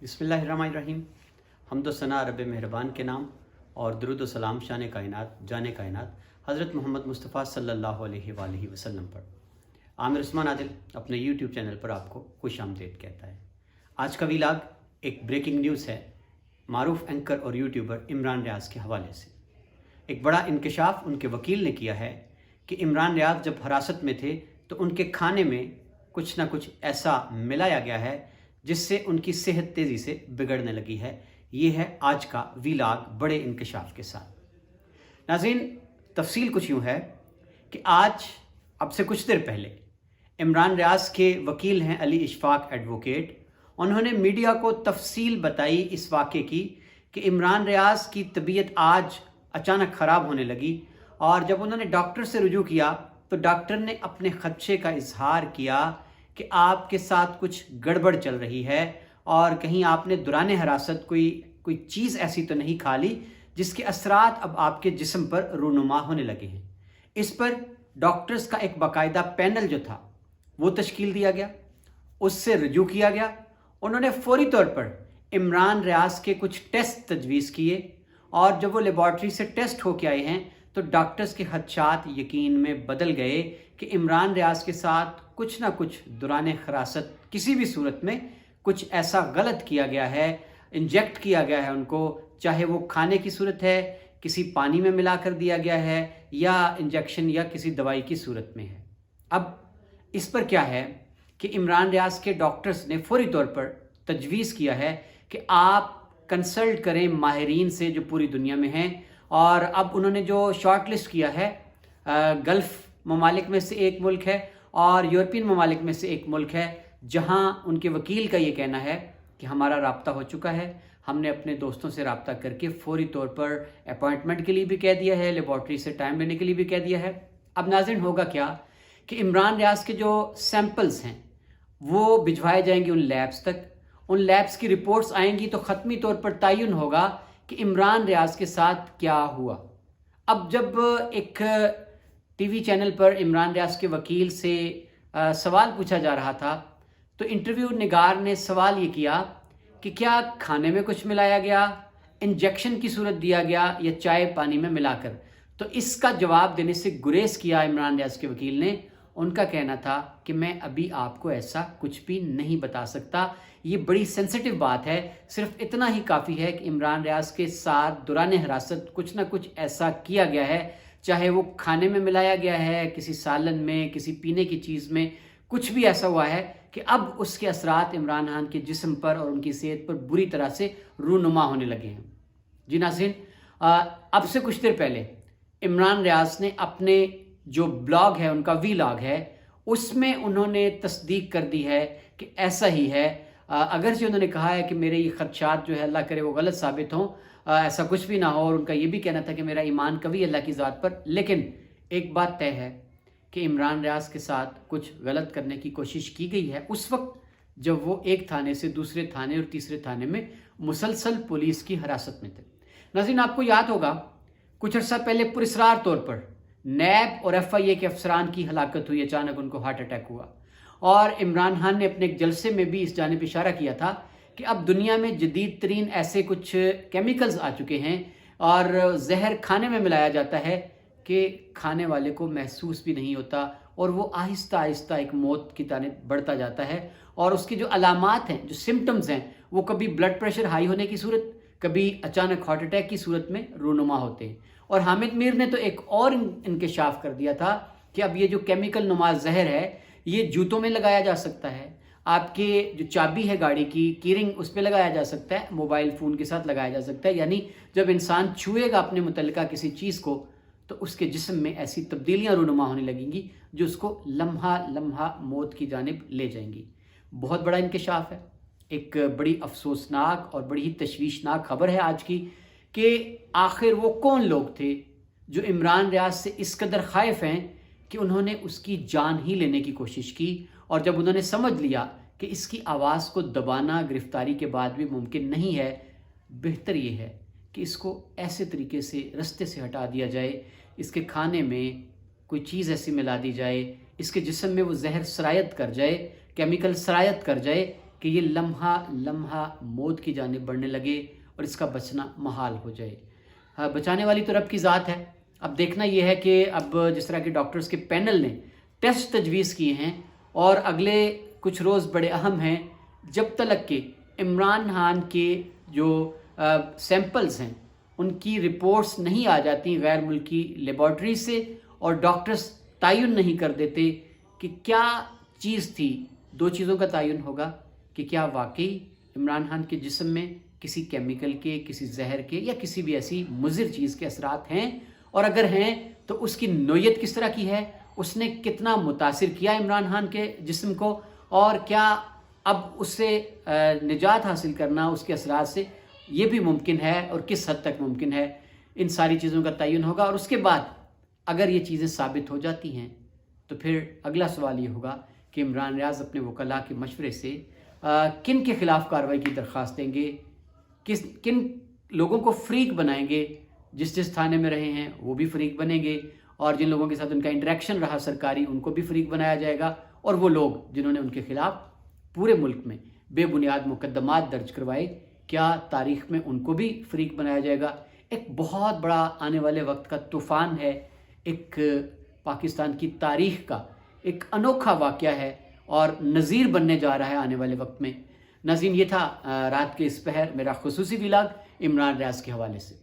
बिस्मिल्लाहिर्रहमानिर्रहीम। हम्द व सना रब मेहरबान के नाम और दुरूद व सलाम शान कायनात जाने कायनात हज़रत मोहम्मद मुस्तफ़ा सल्लल्लाहु अलैहि वसल्लम पर। आमिर उस्मान आदिल अपने यूट्यूब चैनल पर आपको खुश आमदीद कहता है। आज का वीलाग एक ब्रेकिंग न्यूज़ है मारूफ एंकर और यूट्यूबर इमरान रियाज़ के हवाले से। एक बड़ा इंकशाफ उनके वकील ने किया है कि इमरान रियाज़ जब हिरासत में थे तो उनके खाने में कुछ ना कुछ ऐसा मिलाया गया है जिससे उनकी सेहत तेज़ी से बिगड़ने लगी है। ये है आज का वीलाग बड़े इंकशाफ के साथ। नाज़रीन, तफसील कुछ यूँ है कि आज अब से कुछ देर पहले इमरान रियाज़ के वकील हैं अली इशफाक एडवोकेट, उन्होंने मीडिया को तफसील बताई इस वाक़े की कि इमरान रियाज़ की तबीयत आज अचानक ख़राब होने लगी और जब उन्होंने डॉक्टर से रुजू किया तो डॉक्टर ने अपने ख़दशे का इजहार किया कि आपके साथ कुछ गड़बड़ चल रही है और कहीं आपने दौरान हिरासत कोई चीज़ ऐसी तो नहीं खा ली जिसके असरात अब आपके जिस्म पर रूनुमा होने लगे हैं। इस पर डॉक्टर्स का एक बाकायदा पैनल जो था वो तश्कील दिया गया, उससे रुजू किया गया। उन्होंने फौरी तौर पर इमरान रियाज़ के कुछ टेस्ट तजवीज़ किए और जब वो लेबॉर्ट्री से टेस्ट होके आए हैं तो डॉक्टर्स के खदशात यकीन में बदल गए कि इमरान रियाज़ के साथ कुछ ना कुछ दौरान हिरासत किसी भी सूरत में कुछ ऐसा गलत किया गया है, इंजेक्ट किया गया है उनको, चाहे वो खाने की सूरत है, किसी पानी में मिला कर दिया गया है या इंजेक्शन या किसी दवाई की सूरत में है। अब इस पर क्या है कि इमरान रियाज़ के डॉक्टर्स ने फौरी तौर पर तजवीज़ किया है कि आप कंसल्ट करें माहिरीन से जो पूरी दुनिया में हैं। और अब उन्होंने जो शॉर्ट लिस्ट किया है गल्फ़ ममालिक में से एक मुल्क है और यूरोपियन ममालिक में से एक मुल्क है, जहां उनके वकील का ये कहना है कि हमारा राब्ता हो चुका है, हमने अपने दोस्तों से राब्ता करके फौरी तौर पर अपॉइंटमेंट के लिए भी कह दिया है, लेबॉर्ट्री से टाइम लेने के लिए भी कह दिया है। अब नाज़रीन, होगा क्या कि इमरान रियाज़ के जो सैंपल्स हैं वो भिजवाए जाएंगे उन लैब्स तक, उन लैब्स की रिपोर्ट्स आएंगी तो ख़त्मी तौर पर तयन होगा कि इमरान रियाज़ के साथ क्या हुआ। अब जब एक टीवी चैनल पर इमरान रियाज़ के वकील से सवाल पूछा जा रहा था तो इंटरव्यू निगार ने सवाल ये किया कि क्या खाने में कुछ मिलाया गया, इंजेक्शन की सूरत दिया गया या चाय पानी में मिलाकर। तो इसका जवाब देने से गुरेज किया इमरान रियाज़ के वकील ने। उनका कहना था कि मैं अभी आपको ऐसा कुछ भी नहीं बता सकता, ये बड़ी सेंसिटिव बात है, सिर्फ इतना ही काफ़ी है कि इमरान रियाज़ के साथ दौरान हिरासत कुछ ना कुछ ऐसा किया गया है, चाहे वो खाने में मिलाया गया है, किसी सालन में, किसी पीने की चीज़ में, कुछ भी ऐसा हुआ है कि अब उसके असरात इमरान खान के जिस्म पर और उनकी सेहत पर बुरी तरह से रूनुमा होने लगे हैं। जी नाज़रीन, अब से कुछ देर पहले इमरान रियाज़ ने अपने जो ब्लॉग है, उनका वीलॉग है, उसमें उन्होंने तस्दीक कर दी है कि ऐसा ही है। अगर से उन्होंने कहा है कि मेरे ये खदशात जो है अल्लाह करे वो गलत साबित हों, ऐसा कुछ भी ना हो, और उनका ये भी कहना था कि मेरा ईमान कभी अल्लाह की ज़ात पर। लेकिन एक बात तय है कि इमरान रियाज़ के साथ कुछ गलत करने की कोशिश की गई है उस वक्त जब वो एक थाने से दूसरे थाने और तीसरे थाने में मुसलसल पुलिस की हिरासत में थे। नाज़रीन, आपको याद होगा कुछ अर्सा पहले पुरस्रार तौर पर नैब और FIA के अफसरान की हलाकत हुई, अचानक उनको हार्ट अटैक हुआ और इमरान खान ने अपने एक जलसे में भी इस जानिब इशारा किया था कि अब दुनिया में जदीद तरीन ऐसे कुछ केमिकल्स आ चुके हैं और जहर खाने में मिलाया जाता है कि खाने वाले को महसूस भी नहीं होता और वो आहिस्ता आहिस्ता एक मौत की तरफ बढ़ता जाता है। और उसकी जो अलामात हैं, जो सिम्टम्स हैं, वो कभी ब्लड प्रेशर हाई होने की सूरत, कभी अचानक हार्ट अटैक की सूरत में रूनुमा होते हैं। और हामिद मीर ने तो एक और इंकशाफ कर दिया था कि अब ये जो केमिकल नुमा जहर है ये जूतों में लगाया जा सकता है, आपके जो चाबी है गाड़ी की कीरिंग उस पर लगाया जा सकता है, मोबाइल फ़ोन के साथ लगाया जा सकता है। यानी जब इंसान छुएगा अपने मुतल्लिका किसी चीज़ को तो उसके जिस्म में ऐसी तब्दीलियाँ रूनुमा होने लगेंगी जो उसको लम्हा लम्हा मौत की जानिब ले जाएंगी। बहुत बड़ा इंकशाफ है, एक बड़ी अफसोसनाक और बड़ी ही तशवीशनाक खबर है आज की कि आखिर वो कौन लोग थे जो इमरान रियाज़ से इस कदर खाइफ हैं कि उन्होंने उसकी जान ही लेने की कोशिश की। और जब उन्होंने समझ लिया कि इसकी आवाज़ को दबाना गिरफ्तारी के बाद भी मुमकिन नहीं है, बेहतर ये है कि इसको ऐसे तरीके से रास्ते से हटा दिया जाए, इसके खाने में कोई चीज़ ऐसी मिला दी जाए, इसके जिस्म में वो जहर सरायत कर जाए, केमिकल सरायत कर जाए کہ یہ لمحہ لمحہ موت کی جانب بڑھنے لگے اور اس کا بچنا محال ہو جائے۔ بچانے والی تو رب کی ذات ہے۔ اب دیکھنا یہ ہے کہ اب جس طرح کہ ڈاکٹرز کے پینل نے ٹیسٹ تجویز کیے ہیں اور اگلے کچھ روز بڑے اہم ہیں، جب تک کہ عمران خان کے جو سیمپلز ہیں ان کی رپورٹس نہیں آ جاتی غیر ملکی لیبارٹری سے اور ڈاکٹرز تعین نہیں کر دیتے کہ کیا چیز تھی، دو چیزوں کا تعین ہوگا کہ کیا واقعی عمران خان کے جسم میں کسی کیمیکل کے، کسی زہر کے یا کسی بھی ایسی مضر چیز کے اثرات ہیں، اور اگر ہیں تو اس کی نوعیت کس طرح کی ہے، اس نے کتنا متاثر کیا عمران خان کے جسم کو، اور کیا اب اس سے نجات حاصل کرنا اس کے اثرات سے یہ بھی ممکن ہے اور کس حد تک ممکن ہے۔ ان ساری چیزوں کا تعین ہوگا، اور اس کے بعد اگر یہ چیزیں ثابت ہو جاتی ہیں تو پھر اگلا سوال یہ ہوگا کہ عمران ریاض اپنے وکلاء کے مشورے سے کن کے خلاف کارروائی کی درخواست دیں گے، کن لوگوں کو فریق بنائیں گے، جس تھانے میں رہے ہیں وہ بھی فریق بنیں گے، اور جن لوگوں کے ساتھ ان کا انٹریکشن رہا سرکاری ان کو بھی فریق بنایا جائے گا، اور وہ لوگ جنہوں نے ان کے خلاف پورے ملک میں بے بنیاد مقدمات درج کروائے کیا تاریخ میں ان کو بھی فریق بنایا جائے گا۔ ایک بہت بڑا آنے والے وقت کا طوفان ہے، ایک پاکستان کی تاریخ کا ایک انوکھا واقعہ ہے اور نظیر بننے جا رہا ہے آنے والے وقت میں۔ ناظرین، یہ تھا رات کے اس پہر میرا خصوصی ولاگ عمران ریاض کے حوالے سے۔